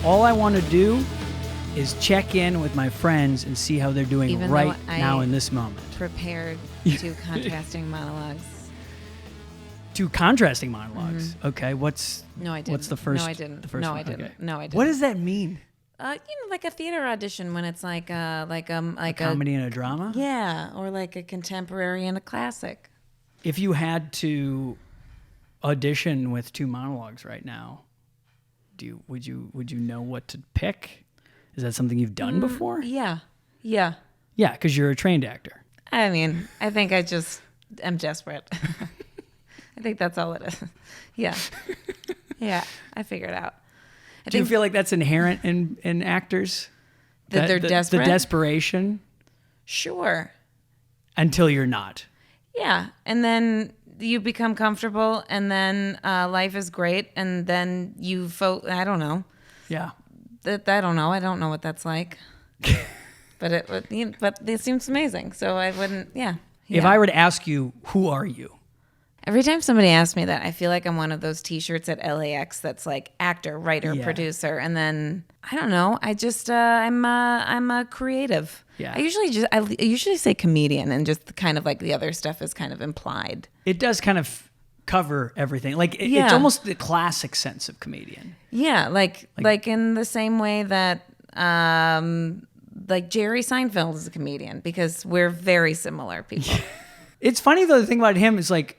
All I want to do is check in with my friends and see how they're doing Even right though I now in this moment. Prepared 2 contrasting monologues. 2 contrasting monologues. Mm-hmm. Okay, No, I didn't. What's the first? No, I didn't. The first no, one? I didn't. Okay. No, I didn't. What does that mean? Like a theater audition when it's like a comedy and a drama. Yeah, or like a contemporary and a classic. If you had to audition with 2 monologues right now, would you know what to pick? Is that something you've done before? Yeah. Yeah, because you're a trained actor. I mean, I think I just am desperate. I think that's all it is. Yeah. Yeah, I figured it out. Do you feel like that's inherent in actors? That they're desperate? The desperation? Sure. Until you're not. Yeah, and then you become comfortable, and then life is great, and then I don't know. Yeah. I don't know. I don't know what that's like. But it seems amazing, so I wouldn't, yeah. If I were to ask you, who are you? Every time somebody asks me that, I feel like I'm one of those T-shirts at LAX that's like actor, writer, producer, and then I don't know. I just I'm a creative. Yeah. I usually say comedian, and just kind of like the other stuff is kind of implied. It does kind of cover everything. Like it's almost the classic sense of comedian. Yeah, like in the same way that like Jerry Seinfeld is a comedian, because we're very similar people. It's funny though. The thing about him is like,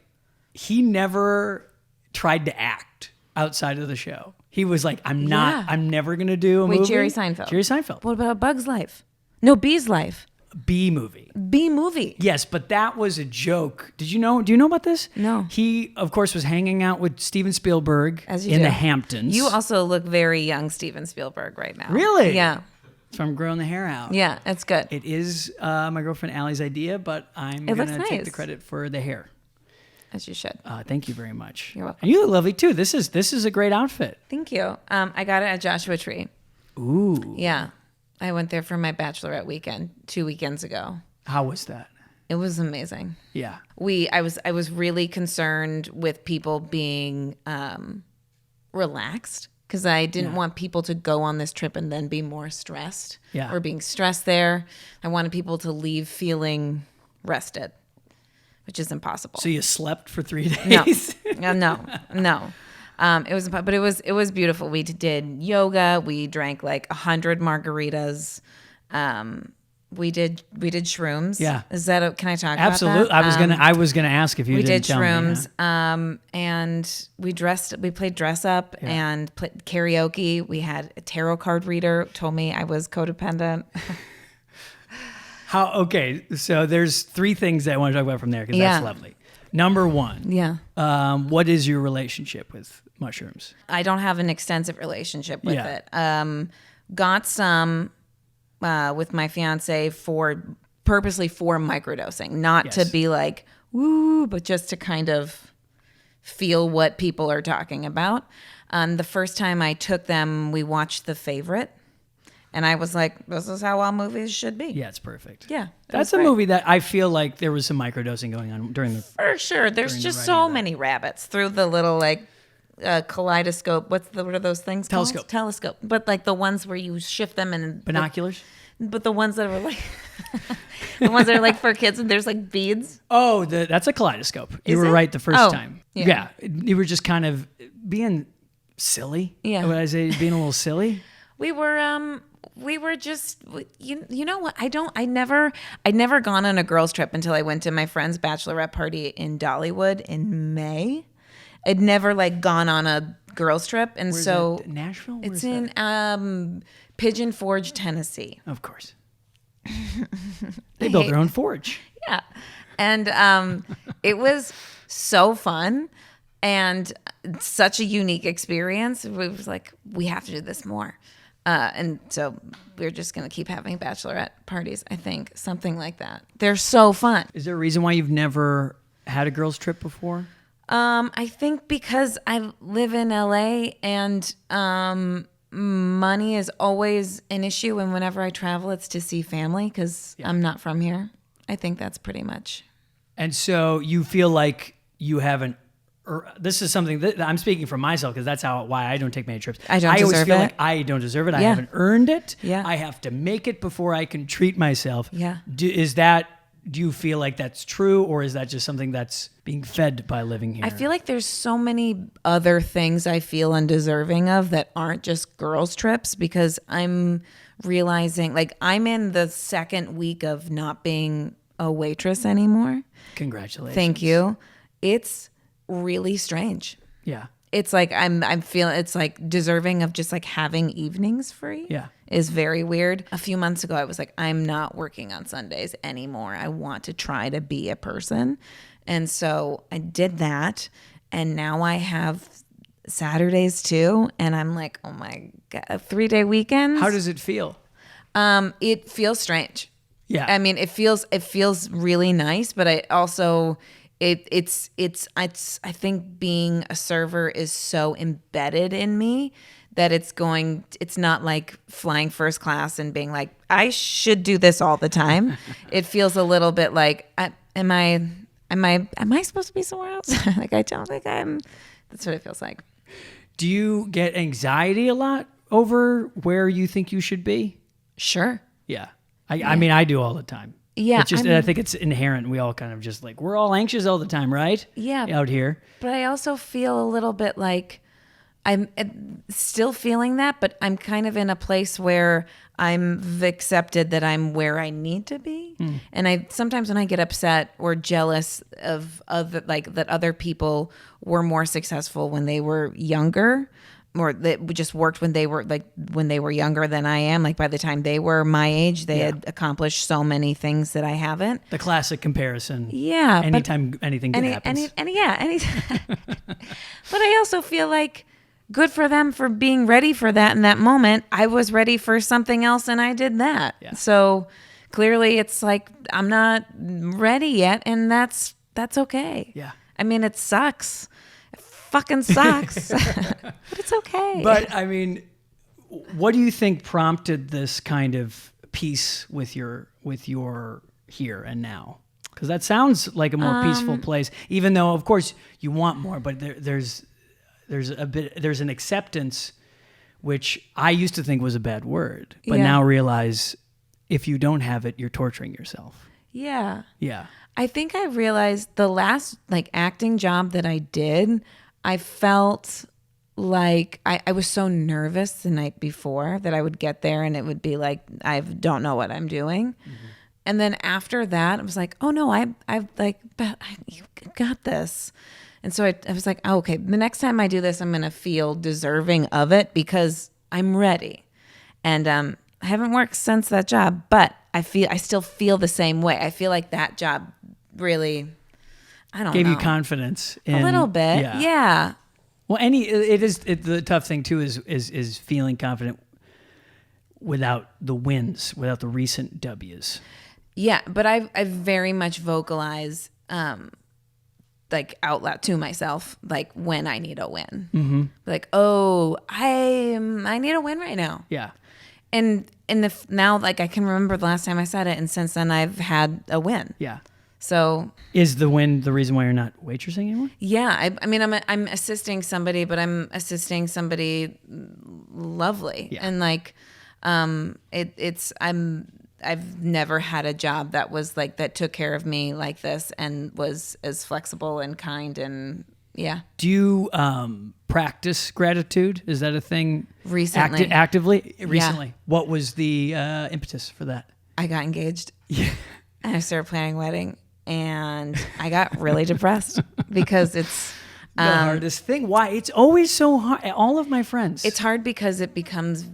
he never tried to act outside of the show. He was like, I'm never going to do a movie. Jerry Seinfeld. Jerry Seinfeld. What about A Bug's Life? No, Bee's Life. B movie. B movie. Yes, but that was a joke. Do you know about this? No. He, of course, was hanging out with Steven Spielberg in the Hamptons. You also look very young Steven Spielberg right now. Really? Yeah. So I'm growing the hair out. Yeah, that's good. It is my girlfriend Allie's idea, but I'm going to take the credit for the hair. As you should. Thank you very much. You're welcome. And you look lovely too. This is a great outfit. Thank you. I got it at Joshua Tree. Ooh. Yeah. I went there for my bachelorette weekend 2 weekends ago. How was that? It was amazing. Yeah. I was really concerned with people being relaxed, because I didn't want people to go on this trip and then be more stressed or being stressed there. I wanted people to leave feeling rested, which is impossible. So you slept for 3 days? No. It was beautiful. We did yoga. We drank like 100 margaritas. We did shrooms. Yeah. Can I talk Absolutely. about that? I was gonna ask if you didn't tell me. We did shrooms. And we played dress up and played karaoke. We had a tarot card reader told me I was codependent. Okay, so there's 3 things that I want to talk about from there, because that's lovely. Number 1. Yeah. What is your relationship with mushrooms? I don't have an extensive relationship with it. Got some with my fiance purposely for microdosing, not to be like, woo, but just to kind of feel what people are talking about. The first time I took them, we watched The Favorite. And I was like, this is how all movies should be. Yeah, it's perfect. Yeah. That's a movie that I feel like there was some microdosing going on during the... For sure. There's just so many rabbits through the little like kaleidoscope. What are those things called? Telescope. But like the ones where you shift them and... Binoculars? But the ones that are like... the ones that are like for kids and there's like beads. Oh, that's a kaleidoscope. You were right the first time. Yeah. You were just kind of being silly. Yeah. Would I say being a little silly? We were just, you know what? I'd never gone on a girls trip until I went to my friend's bachelorette party in Dollywood in May. I'd never like gone on a girls trip. And Where's so that? Nashville? It's in Pigeon Forge, Tennessee. Of course. They built their own forge. Yeah. And it was so fun and such a unique experience. It was like, we have to do this more. And so we're just going to keep having bachelorette parties, I think. Something like that. They're so fun. Is there a reason why you've never had a girls' trip before? I think because I live in LA and money is always an issue. And whenever I travel, it's to see family because I'm not from here. I think that's pretty much. And so you feel like you haven't or this is something that I'm speaking for myself because that's why I don't take many trips. I always deserve feel it. like I don't deserve it. I Yeah. haven't earned it. Yeah. I have to make it before I can treat myself. Yeah. Do you feel like that's true, or is that just something that's being fed by living here? I feel like there's so many other things I feel undeserving of that aren't just girls' trips, because I'm realizing, like, I'm in the second week of not being a waitress anymore. Congratulations. Thank you. It's really strange. Yeah. It's like I'm feeling, it's like deserving of just like having evenings free. Yeah. Is very weird. A few months ago, I was like, I'm not working on Sundays anymore. I want to try to be a person. And so I did that. And now I have Saturdays too. And I'm like, oh my God, 3-day weekends. How does it feel? It feels strange. Yeah. I mean, it feels really nice, but I also, it's I think being a server is so embedded in me that it's not like flying first class and being like, I should do this all the time. It feels a little bit like, am I supposed to be somewhere else? Like, I don't think that's what it feels like. Do you get anxiety a lot over where you think you should be? Sure. Yeah. I mean, I do all the time. Yeah. It's just, I think it's inherent. We all kind of just like, we're all anxious all the time, right? Yeah. Out here. But I also feel a little bit like I'm still feeling that, but I'm kind of in a place where I'm accepted that I'm where I need to be. And I sometimes when I get upset or jealous of like that other people were more successful when they were younger, or that just worked when they were younger than I am. Like by the time they were my age, they had accomplished so many things that I haven't. The classic comparison. Yeah. Anytime anything good happens. But I also feel like good for them for being ready for that in that moment. I was ready for something else and I did that. Yeah. So clearly it's like I'm not ready yet, and that's okay. Yeah. I mean, it sucks. It fucking sucks. But it's okay. But I mean, what do you think prompted this kind of peace with your here and now? Because that sounds like a more peaceful place, even though of course you want more, but there's an acceptance, which I used to think was a bad word, but now realize if you don't have it, you're torturing yourself. Yeah. Yeah. I think I realized the last like acting job that I did, I felt like I was so nervous the night before that I would get there and it would be like, I don't know what I'm doing. Mm-hmm. And then after that, I was like, oh no, I've like, but you got this. And so I was like, oh, okay, the next time I do this, I'm going to feel deserving of it because I'm ready. And I haven't worked since that job, but I still feel the same way. I feel like that job really, I don't know. Gave you confidence. A little bit. Yeah. Well, the tough thing too is feeling confident without the wins, without the recent W's. Yeah, but I very much vocalize like out loud to myself, like when I need a win. Mm-hmm. Like, oh, I need a win right now. Yeah. And now, like, I can remember the last time I said it, and since then I've had a win. Yeah. So is the win the reason why you're not waitressing anymore? Yeah, I mean, I'm assisting somebody, but I'm assisting somebody lovely, and like, I've never had a job that was like that took care of me like this and was as flexible and kind and yeah. Do you practice gratitude? Is that a thing? Recently. Actively? Recently. Yeah. What was the impetus for that? I got engaged. Yeah. And I started planning a wedding, and I got really depressed because it's the hardest thing. Why? It's always so hard. All of my friends. It's hard because it becomes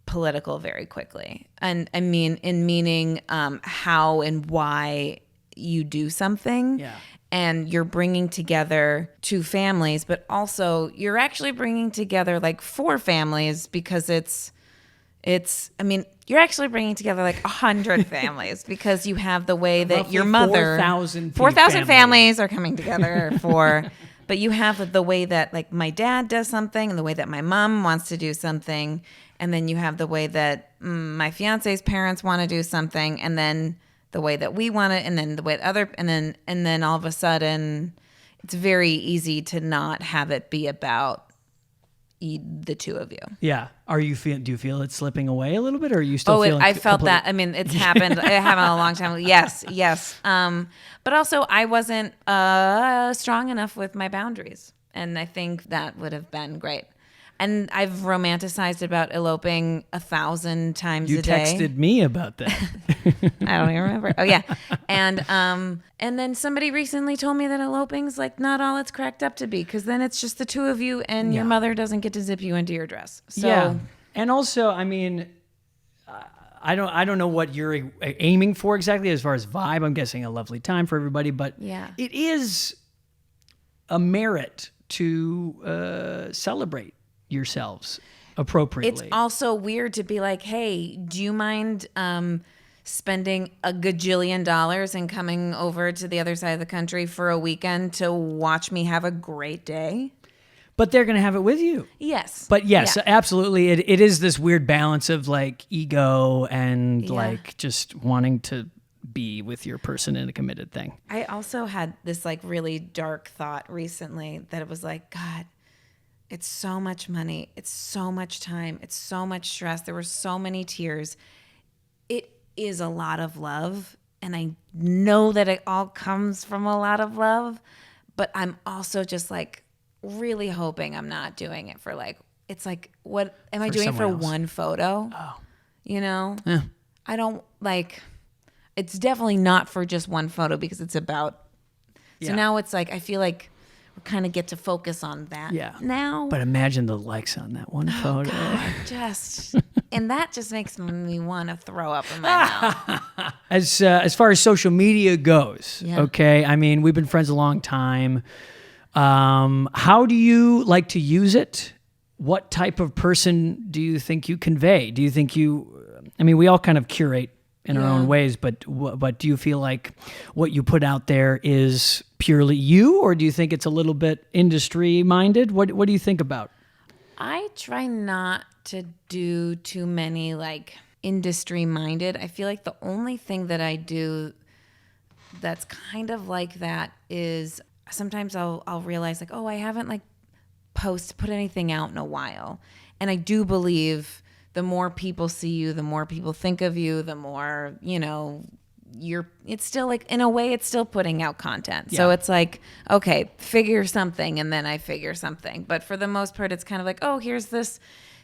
political very quickly. And I mean, in meaning how and why you do something. Yeah. And you're bringing together two families, but also you're actually bringing together like four families because I mean, you're actually bringing together like 100 families because you have the way that roughly your mother, 4,000 families are coming together but you have the way that like my dad does something and the way that my mom wants to do something. And then you have the way that my fiance's parents want to do something, and then the way that we want it, and then the way and then all of a sudden it's very easy to not have it be about the two of you. Yeah. Do you feel it slipping away a little bit, or are you still feeling? I felt that. I mean, it's happened. It happened a long time. Yes. But also I wasn't strong enough with my boundaries. And I think that would have been great. And I've romanticized about eloping 1,000 times a day. You texted me about that. I don't even remember. Oh yeah. And then somebody recently told me that eloping's like not all it's cracked up to be, because then it's just the two of you and your mother doesn't get to zip you into your dress. So yeah. And also, I mean, I don't know what you're aiming for exactly as far as vibe. I'm guessing a lovely time for everybody, but it is a merit to celebrate yourselves appropriately. It's also weird to be like, hey, do you mind spending a gajillion dollars and coming over to the other side of the country for a weekend to watch me have a great day? But they're going to have it with you. Yes. But yes, absolutely. It is this weird balance of like ego and like just wanting to be with your person in a committed thing. I also had this like really dark thought recently that it was like, God, it's so much money. It's so much time. It's so much stress. There were so many tears. It is a lot of love. And I know that it all comes from a lot of love. But I'm also just like really hoping I'm not doing it for like, it's like, what am I doing it for else. one photo? Oh. You know? Yeah. I don't like, it's definitely not for just one photo because it's about, so now it's like, I feel like we kind of get to focus on that now. But imagine the likes on that one photo. God, and that just makes me want to throw up in my mouth. As far as social media goes, okay, I mean, we've been friends a long time. How do you like to use it? What type of person do you think you convey? Do you think I mean, we all kind of curate in our own ways, but do you feel like what you put out there is purely you, or do you think it's a little bit industry minded? What do you think about? I try not to do too many like industry minded. I feel like the only thing that I do that's kind of like that is sometimes I'll realize like, oh, I haven't like put anything out in a while. And I do believe the more people see you, the more people think of you, the more, it's still like, in a way, it's still putting out content. Yeah. So it's like, okay, figure something, and then I figure something. But for the most part, it's kind of like, oh, here's this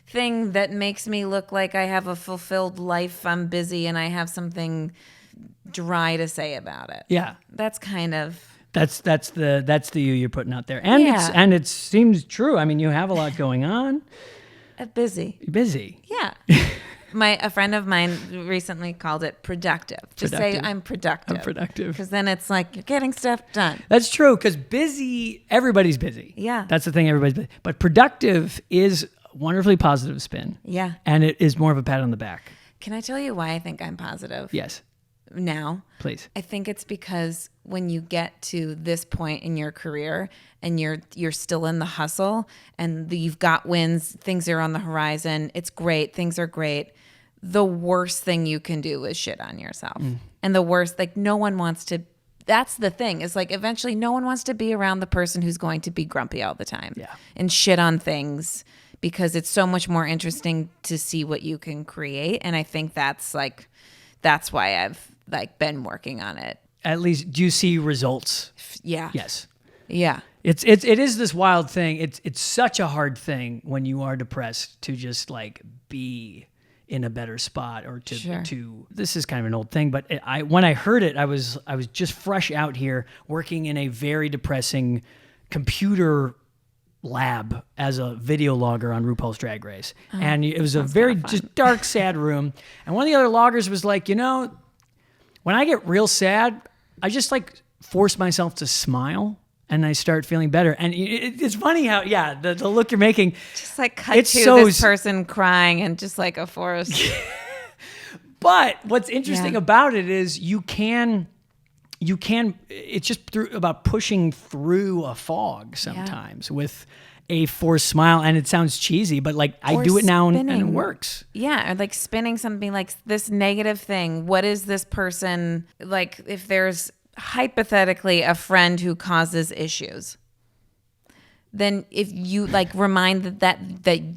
thing that makes me look like I have a fulfilled life. I'm busy and I have something dry to say about it. Yeah. That's kind of... That's the you you're putting out there. And it seems true. I mean, you have a lot going on. Busy. Busy. Yeah. A friend of mine recently called it productive. Just say I'm productive. I'm productive. Because then it's like you're getting stuff done. That's true, because everybody's busy. Yeah. That's the thing, everybody's busy. But productive is a wonderfully positive spin. Yeah. And it is more of a pat on the back. Can I tell you why I think I'm positive? Yes. Now. Please. I think it's because when you get to this point in your career and you're still in the hustle and you've got wins, things are on the horizon, it's great, things are great. The worst thing you can do is shit on yourself. And the worst, like no one wants to, that's the thing, is like eventually no one wants to be around the person who's going to be grumpy all the time and shit on things, because it's so much more interesting to see what you can create. And I think that's why I've like been working on it. At least, do you see results? Yeah. Yes. Yeah. It is this wild thing. It's such a hard thing when you are depressed to just like be in a better spot, or to this is kind of an old thing, but when I heard it, I was just fresh out here working in a very depressing computer lab as a video logger on RuPaul's Drag Race. And it was a very just dark, sad room. And one of the other loggers was like, when I get real sad, I just like force myself to smile and I start feeling better. And it's funny how, the look you're making. Just like cut to this person crying and just like a forest. But what's interesting about it is you can, it's just about pushing through a fog sometimes with a forced smile. And it sounds cheesy, but like I do it now and it works. Yeah. Or like spinning something like this negative thing. What is this person like? If there's hypothetically a friend who causes issues, then if you like remind that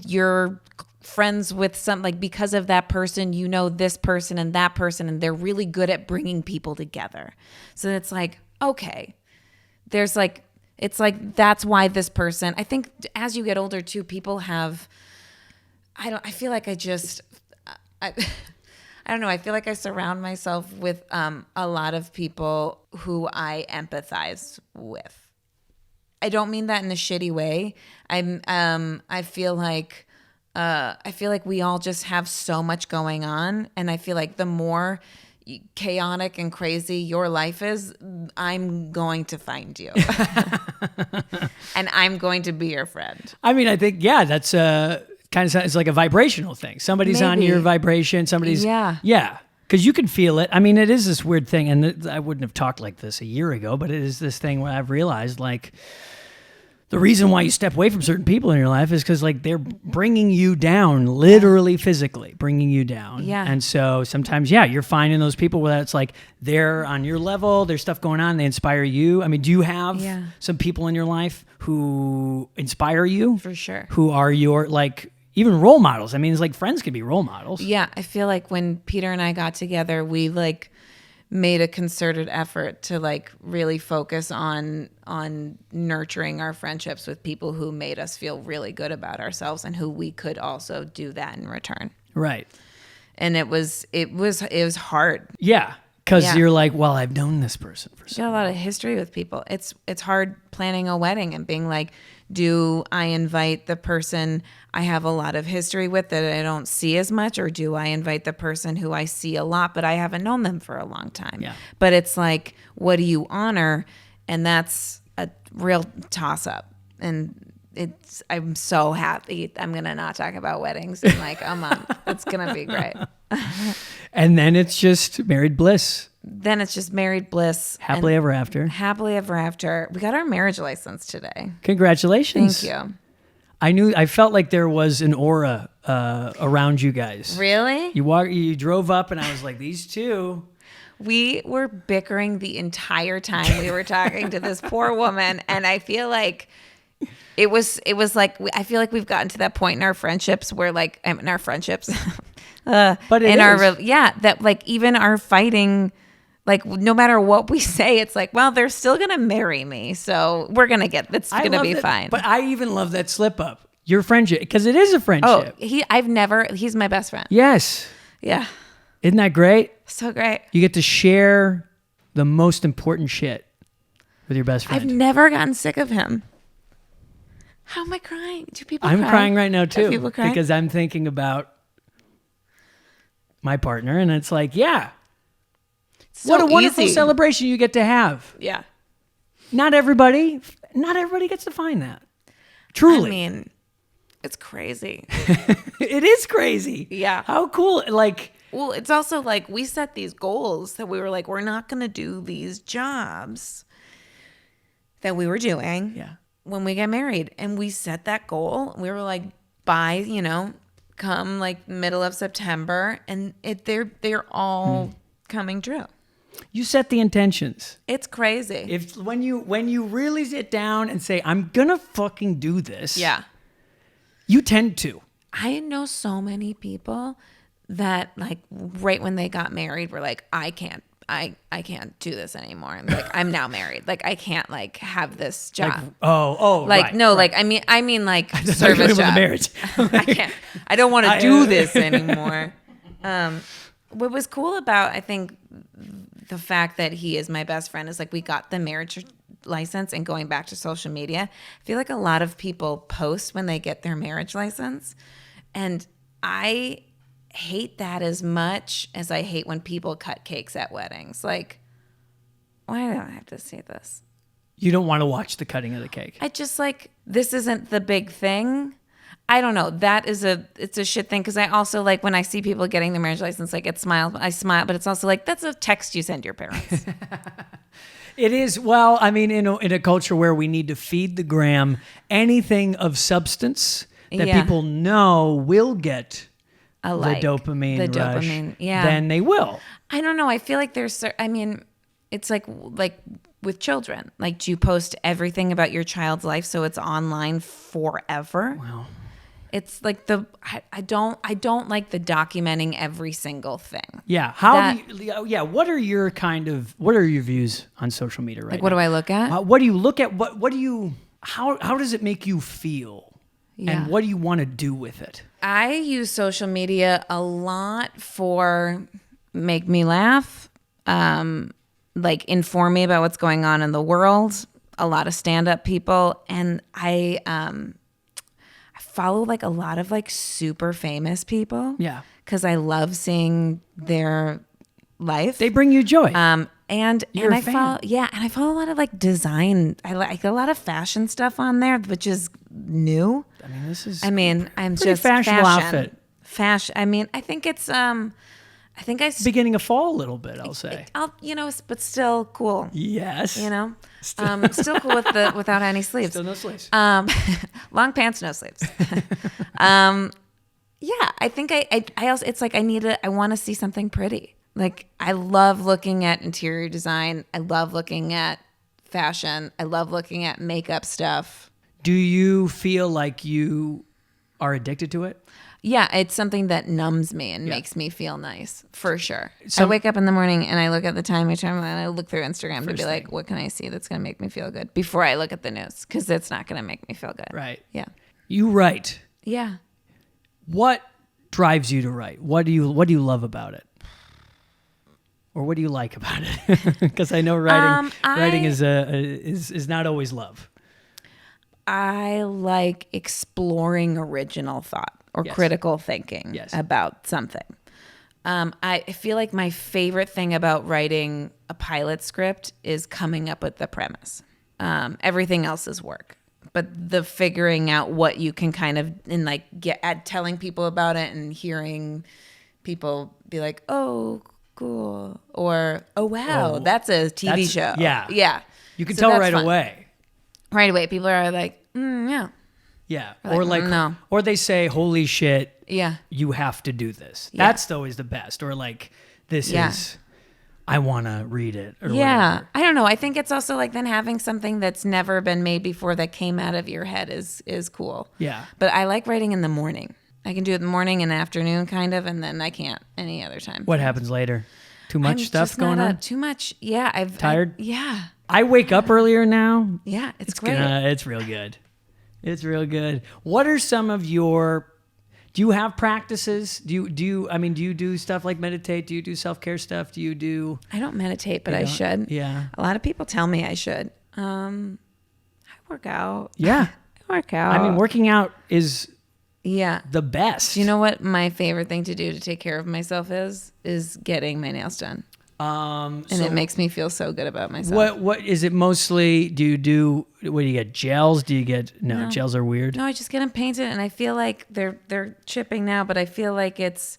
you're friends with some, like because of that person, you know this person and that person, and they're really good at bringing people together. So it's like, okay, there's like, it's like, that's why this person, I think as you get older too, people have, I feel like I don't know. I feel like I surround myself with a lot of people who I empathize with. I don't mean that in a shitty way. I feel like we all just have so much going on, and I feel like the more chaotic and crazy your life is, I'm going to find you, and I'm going to be your friend. I mean, I think that's kind of, it's like a vibrational thing. Somebody's on your vibration. Somebody's yeah. Because you can feel it. I mean, it is this weird thing, and I wouldn't have talked like this a year ago, but it is this thing where I've realized, like, the reason why you step away from certain people in your life is because, like, they're bringing you down, literally, physically bringing you down. Yeah. And so sometimes, you're finding those people where it's like they're on your level, there's stuff going on, they inspire you. I mean, do you have some people in your life who inspire you? For sure. Who are your, like, even role models? I mean, it's like friends can be role models. Yeah, I feel like when Peter and I got together, we like made a concerted effort to like really focus on nurturing our friendships with people who made us feel really good about ourselves and who we could also do that in return. Right. And it was hard. Yeah. Because you're like, well, I've known this person for so long. Got a lot of history with people. It's hard planning a wedding and being like, do I invite the person I have a lot of history with that I don't see as much, or do I invite the person who I see a lot but I haven't known them for a long time? Yeah. But it's like, what do you honor? And that's a real toss-up. And I'm so happy. I'm going to not talk about weddings in like a month. It's going to be great. And then it's just married bliss. Then it's just married bliss. Happily ever after. Happily ever after. We got our marriage license today. Congratulations. Thank you. I felt like there was an aura around you guys. Really? You drove up and I was like, these two. We were bickering the entire time we were talking to this poor woman. And I feel like it was like, I feel like we've gotten to that point in our friendships where like, in our friendships, but that like even our fighting, like no matter what we say, it's like, well, they're still going to marry me. So we're going to it's going to be fine. But I even love that slip up. Your friendship, because it is a friendship. Oh, he's my best friend. Yes. Yeah. Isn't that great? So great. You get to share the most important shit with your best friend. I've never gotten sick of him. How am I crying? Do people cry? I'm crying right now too. Do people cry? Because I'm thinking about my partner, and it's like, so what a wonderful easy. celebration you get to have. Yeah. Not everybody gets to find that. Truly. I mean, it's crazy. It is crazy. Yeah. How cool. Like, well, it's also like we set these goals that we were like, we're not going to do these jobs that we were doing when we get married. And we set that goal. We were like, come like middle of September, and they're all coming true. You set the intentions. It's crazy. If when you really sit down and say, I'm gonna fucking do this. Yeah. You tend to. I know so many people that like right when they got married were like, I can't do this anymore. And like, I'm now married. Like I can't like have this job. Like, right, no, right. like, I mean like service job. Marriage. I don't want to do this anymore. What was cool about, I think, the fact that he is my best friend is like we got the marriage license, and going back to social media, I feel like a lot of people post when they get their marriage license. And I hate that as much as I hate when people cut cakes at weddings. Like, why do I have to see this? You don't want to watch the cutting of the cake. I just like, this isn't the big thing. I don't know. It's a shit thing. Cause I also like when I see people getting their marriage license, like I smile, but it's also like, that's a text you send your parents. It is. Well, I mean, in a culture where we need to feed the gram, anything of substance that people know will get the dopamine rush, dopamine, yeah. then they will. I don't know. I feel like it's like with children. Like, do you post everything about your child's life so it's online forever? Wow. It's like I don't like the documenting every single thing. Yeah. What are your views on social media right now? Like, what do I look at? What do you look at? How does it make you feel? Yeah. And what do you want to do with it? I use social media a lot for make me laugh, like inform me about what's going on in the world. A lot of stand-up people, and I follow like a lot of like super famous people. Yeah. Because I love seeing their life. They bring you joy. And You're a I fan. follow a lot of like design. I like a lot of fashion stuff on there, which is new. I'm just fashionable fashion. outfit. Fashion. I think it's Beginning of fall a little bit, I'll say. but still cool. Yes. Still cool without any sleeves. Still no sleeves. Long pants, no sleeves. I think I also, it's like I want to see something pretty. Like, I love looking at interior design. I love looking at fashion. I love looking at makeup stuff. Do you feel like you are addicted to it? Yeah, it's something that numbs me and makes me feel nice, for sure. I wake up in the morning and I look at the time and I look through Instagram to be like, what can I see that's going to make me feel good before I look at the news? Because it's not going to make me feel good. Right. Yeah. You write. Yeah. What drives you to write? What do you love about it? Or what do you like about it? Because I know writing is not always love. I like exploring original thought or critical thinking about something. I feel like my favorite thing about writing a pilot script is coming up with the premise. Everything else is work. But the figuring out what you can kind of telling people about it and hearing people be like, oh, cool, or oh wow, that's a TV show. Yeah. You can tell right away. Right away, people are like, yeah. Yeah, or no. Or they say, holy shit, you have to do this. Yeah. That's always the best. Or like, this is, I want to read it. Or whatever. I don't know. I think it's also like then having something that's never been made before that came out of your head is cool. Yeah. But I like writing in the morning. I can do it in the morning and afternoon kind of, and then I can't any other time. What happens later? Too much stuff going on? Too much. Yeah. Tired? Yeah. I wake up earlier now. Yeah, it's great. It's real good. It's real good. What are some of your? Do you have practices? Do you do stuff like meditate? Do you do self-care stuff? Do you do? I don't meditate, but I should. Yeah. A lot of people tell me I should. I work out. Yeah. I work out. Working out is the best. Do you know what my favorite thing to do to take care of myself is getting my nails done. And it makes me feel so good about myself. What is it mostly? Do you get gels? Do you get no gels are weird. No, I just get them painted, and I feel like they're chipping now, but I feel like it's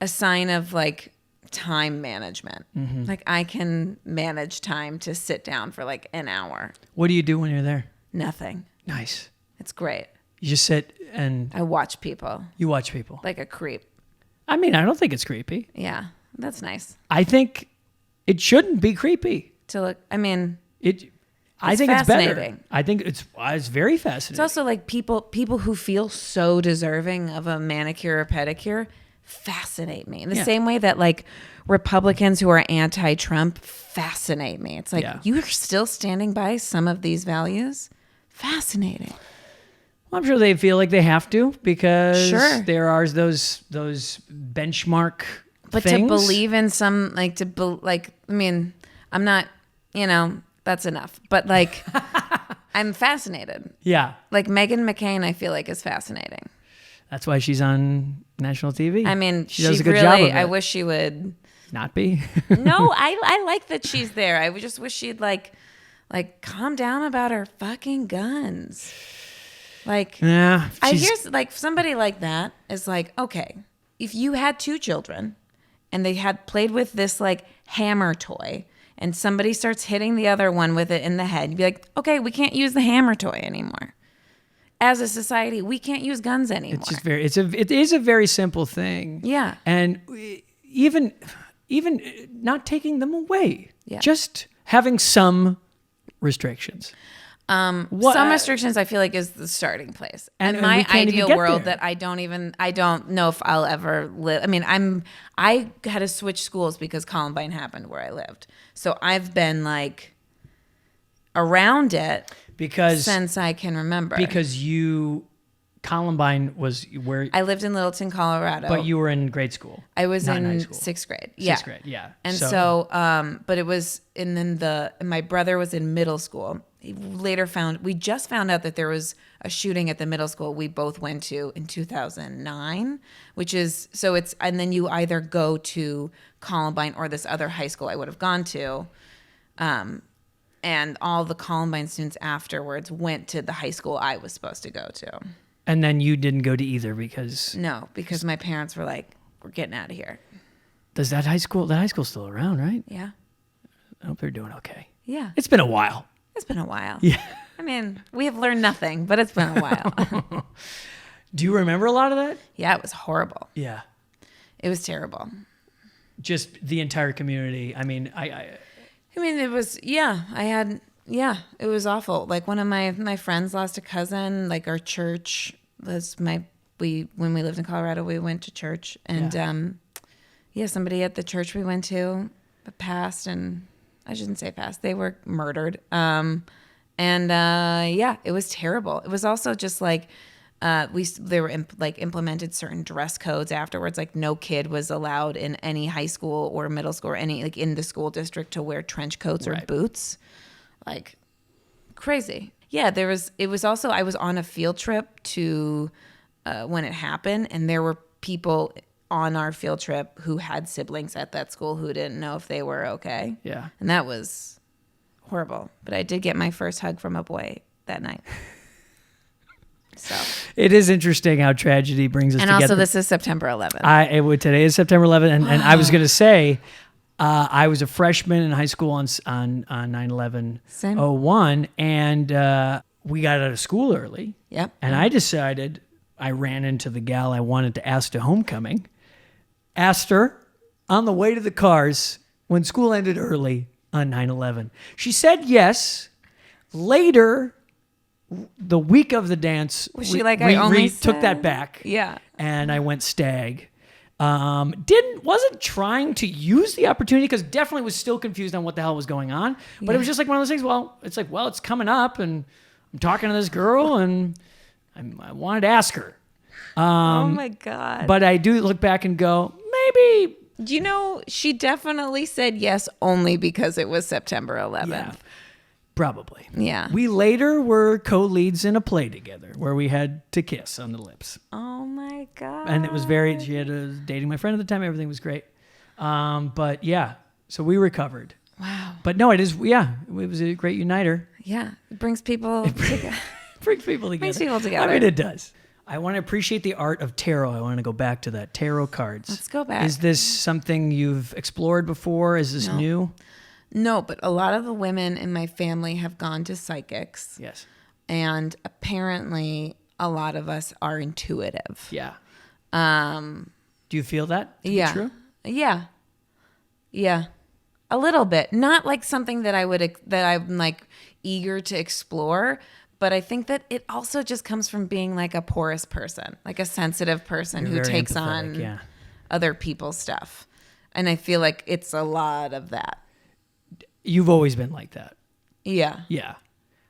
a sign of like time management. Mm-hmm. Like I can manage time to sit down for like an hour. What do you do when you're there? Nothing. Nice. It's great. You just sit and I watch people. You watch people like a creep. I don't think it's creepy. Yeah, that's nice. I think it shouldn't be creepy. To look, I think it's better. I think it's very fascinating. It's also like people who feel so deserving of a manicure or pedicure fascinate me in the same way that like Republicans who are anti-Trump fascinate me. It's like you're still standing by some of these values. Fascinating. Well, I'm sure they feel like they have to because there are those benchmark. But things. To believe in some, I'm not, that's enough. But like, I'm fascinated. Yeah. Like Meghan McCain, I feel like is fascinating. That's why she's on national TV. She does a good job of it. I wish she would not be. No, I like that she's there. I just wish she'd like calm down about her fucking guns. Like, here's like somebody like that is like, okay, if you had two children and they had played with this like hammer toy and somebody starts hitting the other one with it in the head, you'd be like, okay, we can't use the hammer toy anymore. As a society, we can't use guns anymore. It's just it is a very simple thing. Yeah. And even even not taking them away, Yeah. just having some restrictions. Some restrictions I feel like is the starting place. And my we can't even ideal get world there. that I don't know if I'll ever live. I mean, I had to switch schools because Columbine happened where I lived. So I've been like around it since I can remember. Because Columbine was where I lived in Littleton, Colorado. but you were in grade school. I was not in high in school. sixth grade. Sixth grade, yeah. And so but it was, and then my brother was in middle school. We just found out that there was a shooting at the middle school we both went to in 2009, and then you either go to Columbine or this other high school I would have gone to. And all the Columbine students afterwards went to the high school I was supposed to go to. And then you didn't go to either because my parents were like, we're getting out of here. does that high school's still around, right? Yeah. I hope they're doing okay. Yeah. It's been a while. It's been a while. Yeah. I mean, we have learned nothing, but it's been a while. Do you remember a lot of that? Yeah, it was horrible. Yeah. It was terrible. Just the entire community. I mean, it was, it was awful. Like one of my friends lost a cousin, like our church when we lived in Colorado, we went to church and, somebody at the church we went to passed, and I shouldn't say passed, they were murdered. It was terrible. It was also just like, they were implemented certain dress codes afterwards. Like no kid was allowed in any high school or middle school or any like in the school district to wear trench coats or boots. Like crazy. Yeah, it was also, I was on a field trip to when it happened, and there were people on our field trip who had siblings at that school who didn't know if they were okay. Yeah. And that was horrible. But I did get my first hug from a boy that night. So it is interesting how tragedy brings us together. And also, this is September 11th. Today is September 11th, and I was going to say, I was a freshman in high school on 9/11/01, and we got out of school early. Yep. And I decided I ran into the gal I wanted to ask to homecoming. Asked her on the way to the cars when school ended early on 9/11. She said yes. Later, the week of the dance, was she like, I only took that back. Yeah. And I went stag. Wasn't trying to use the opportunity because definitely was still confused on what the hell was going on. But it was just like one of those things. Well, it's coming up, and I'm talking to this girl, and I wanted to ask her. Oh my God. But I do look back and go, maybe. She definitely said yes only because it was September 11th. Yeah, probably. Yeah. We later were co-leads in a play together where we had to kiss on the lips. Oh my God. And it was she was dating my friend at the time. Everything was great. But yeah, so we recovered. Wow. But no, it was a great uniter. Yeah. It brings people together. Brings people together. Brings people together. I mean, it does. I want to appreciate the art of tarot. I want to go back to that. Tarot cards. Let's go back. Is this something you've explored before? Is this new? No, but a lot of the women in my family have gone to psychics. Yes. And apparently a lot of us are intuitive. Yeah. Do you feel that to be true? Yeah. Yeah. A little bit. Not like something that I'm like eager to explore, but I think that it also just comes from being like a porous person, like a sensitive person who takes on other people's stuff. And I feel like it's a lot of that. You've always been like that. Yeah. Yeah.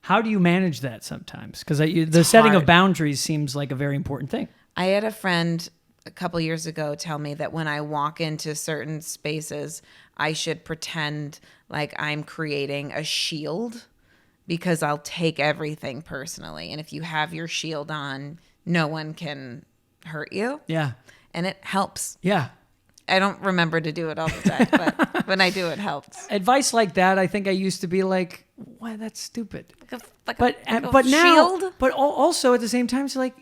How do you manage that sometimes? Because the setting of boundaries seems like a very important thing. I had a friend a couple years ago tell me that when I walk into certain spaces, I should pretend like I'm creating a shield because I'll take everything personally. And if you have your shield on, no one can hurt you. Yeah. And it helps. Yeah. I don't remember to do it all the time, but when I do, it helps. Advice like that, I think I used to be like, why, that's stupid. But now, shield? but also at the same time, it's like,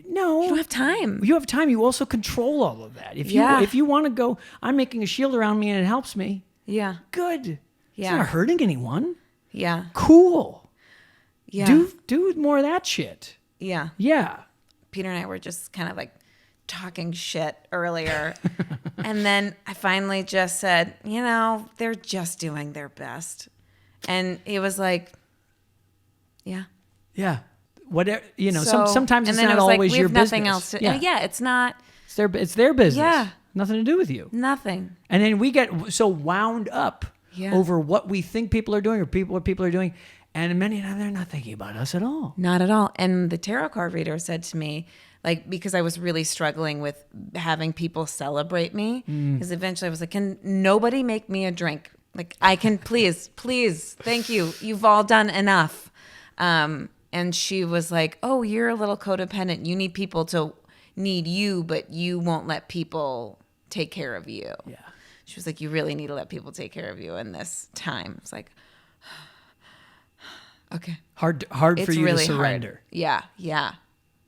no. You don't have time. You have time. You also control all of that. If you want to go, I'm making a shield around me and it helps me. Yeah. Good. Yeah. It's not hurting anyone. Yeah. Cool. Yeah. Do more of that shit. Yeah. Yeah. Peter and I were just kind of like talking shit earlier. And then I finally just said, they're just doing their best. And he was like, yeah. Yeah. Whatever, So, sometimes it's and then not it was always like, your we have business. nothing else to, Yeah. it's not. It's their business. Yeah. Nothing to do with you. Nothing. And then we get so wound up over what we think people are doing or what people are doing. And many of them, they're not thinking about us at all. Not at all. And the tarot card reader said to me, like, because I was really struggling with having people celebrate me, because eventually I was like, can nobody make me a drink? Like, I can, please, thank you. You've all done enough. And she was like, oh, you're a little codependent. You need people to need you, but you won't let people take care of you. Yeah. She was like, you really need to let people take care of you in this time. It's like, okay. Hard It's for you really to surrender. Hard. Yeah.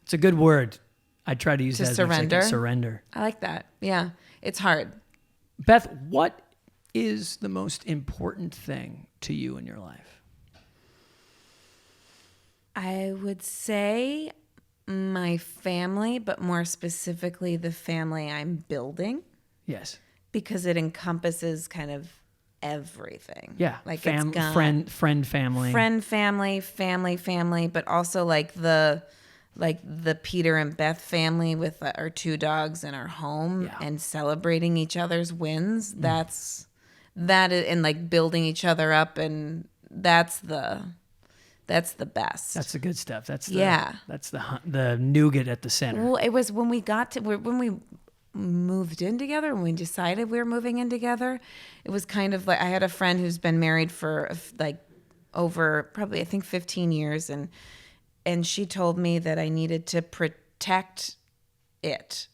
It's a good word. I try to use To that as much as I can. surrender? Surrender. I like that. Yeah. It's hard. Beth, what is the most important thing to you in your life? I would say my family, but more specifically the family I'm building, Yes. because it encompasses kind of everything. Yeah. Like it's got friend, family. family, but also like the Peter and Beth family with our 2 dogs in our home and celebrating each other's wins. And like building each other up, and that's the best. That's the good stuff. That's the nougat at the center. Well, it was when we moved in together, when we decided we were moving in together, it was kind of like, I had a friend who's been married for like over probably, I think, 15 years. And she told me that I needed to protect it.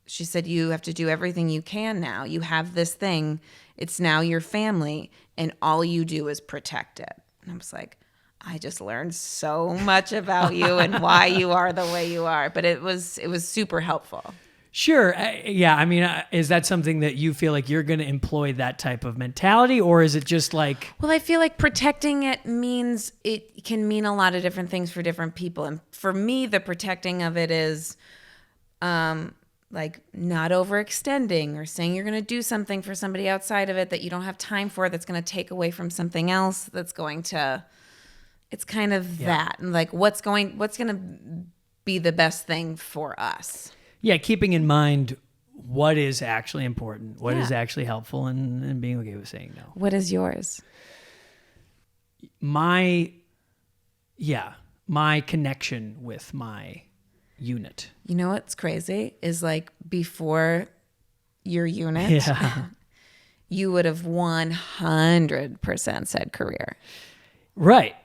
She said, you have to do everything you can now. You have this thing. It's now your family, and all you do is protect it. And I was like, I just learned so much about you and why you are the way you are. But it was super helpful. Sure. Yeah. I mean, is that something that you feel like you're going to employ that type of mentality, or is it just like... Well, I feel like protecting it can mean a lot of different things for different people. And for me, the protecting of it is like not overextending or saying you're going to do something for somebody outside of it that you don't have time for, that's going to take away from something else that's going to... It's kind of that. And like what's going to be the best thing for us. Yeah, keeping in mind what is actually important, what is actually helpful, and being okay with saying no. What is yours? My connection with my unit. You know what's crazy is like before your unit, you would have 100% said career. Right.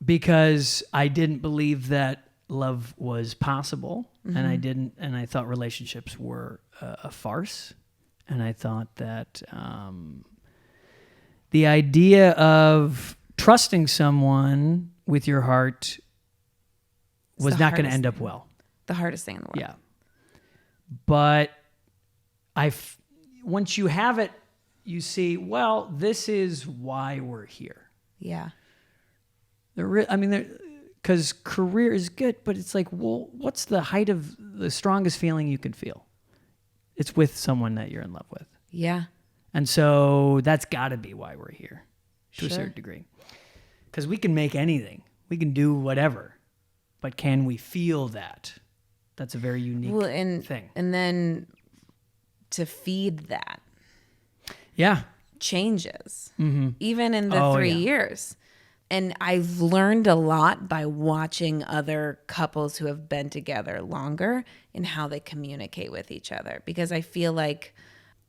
Because I didn't believe that love was possible, and I thought relationships were a farce, and I thought that the idea of trusting someone with your heart was not going to end up well. The hardest thing in the world. Yeah. But once you have it, you see, well, this is why we're here. Yeah. Because career is good, but it's like, well, what's the height of the strongest feeling you can feel? It's with someone that you're in love with. Yeah. And so that's got to be why we're here to a certain degree. Because we can make anything. We can do whatever. But can we feel that? That's a very unique thing. And then to feed that. Yeah. Changes. Mm-hmm. Even in the 3 years. And I've learned a lot by watching other couples who have been together longer and how they communicate with each other. Because I feel like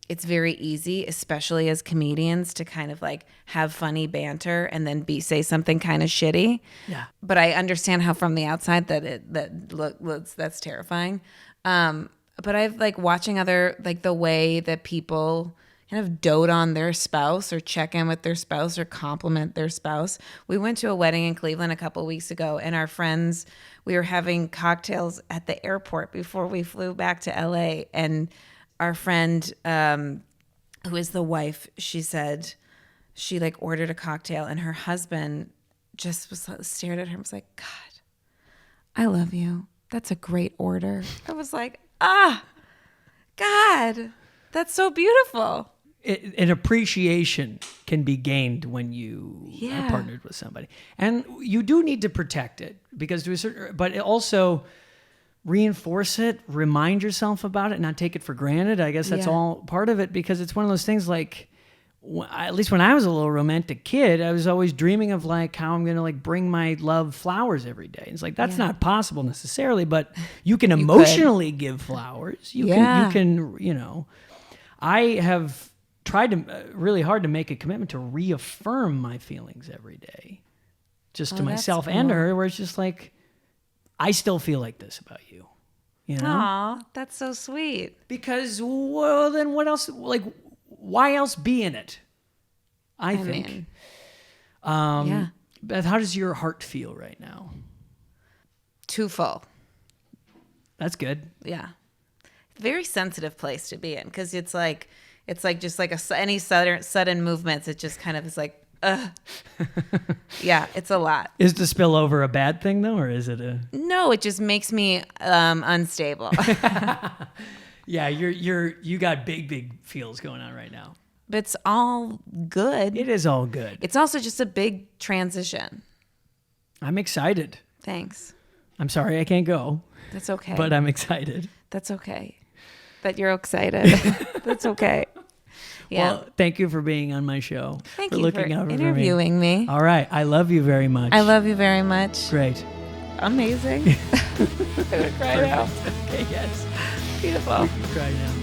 it's very easy, especially as comedians, to kind of like have funny banter and then say something kind of shitty. Yeah. But I understand how from the outside that's terrifying. But I've like watching the way that people kind of dote on their spouse or check in with their spouse or compliment their spouse. We went to a wedding in Cleveland a couple of weeks ago, and our friends, we were having cocktails at the airport before we flew back to LA. And our friend, who is the wife, she said she like ordered a cocktail, and her husband just stared at her and was like, God, I love you. That's a great order. I was like, God, that's so beautiful. An appreciation can be gained when you are partnered with somebody, and you do need to protect it because to a certain, but it also reinforce it, remind yourself about it, not take it for granted. I guess that's all part of it, because it's one of those things like, at least when I was a little romantic kid, I was always dreaming of like how I'm going to like bring my love flowers every day. It's like, that's not possible necessarily, but you can emotionally give flowers. You can, you know, I have tried to really hard to make a commitment to reaffirm my feelings every day, just to myself and to her, where it's just like, I still feel like this about you. You know? Aw, that's so sweet. Because, well, then what else? Like, why else be in it? I think. Beth, how does your heart feel right now? Too full. That's good. Yeah. Very sensitive place to be in, because it's like just like any sudden movements. It just kind of is like, ugh. Yeah, it's a lot. Is the spillover a bad thing though, or is it a? No, it just makes me unstable. Yeah, you got big feels going on right now. But it's all good. It is all good. It's also just a big transition. I'm excited. Thanks. I'm sorry I can't go. That's okay. But I'm excited. That's okay. That you're excited. That's okay. Yeah. Well, thank you for being on my show. Thank for you looking for out interviewing me. All right. I love you very much. I love you very much. Great. Amazing. I'm going to cry now. Okay, yes. Beautiful. You can cry now.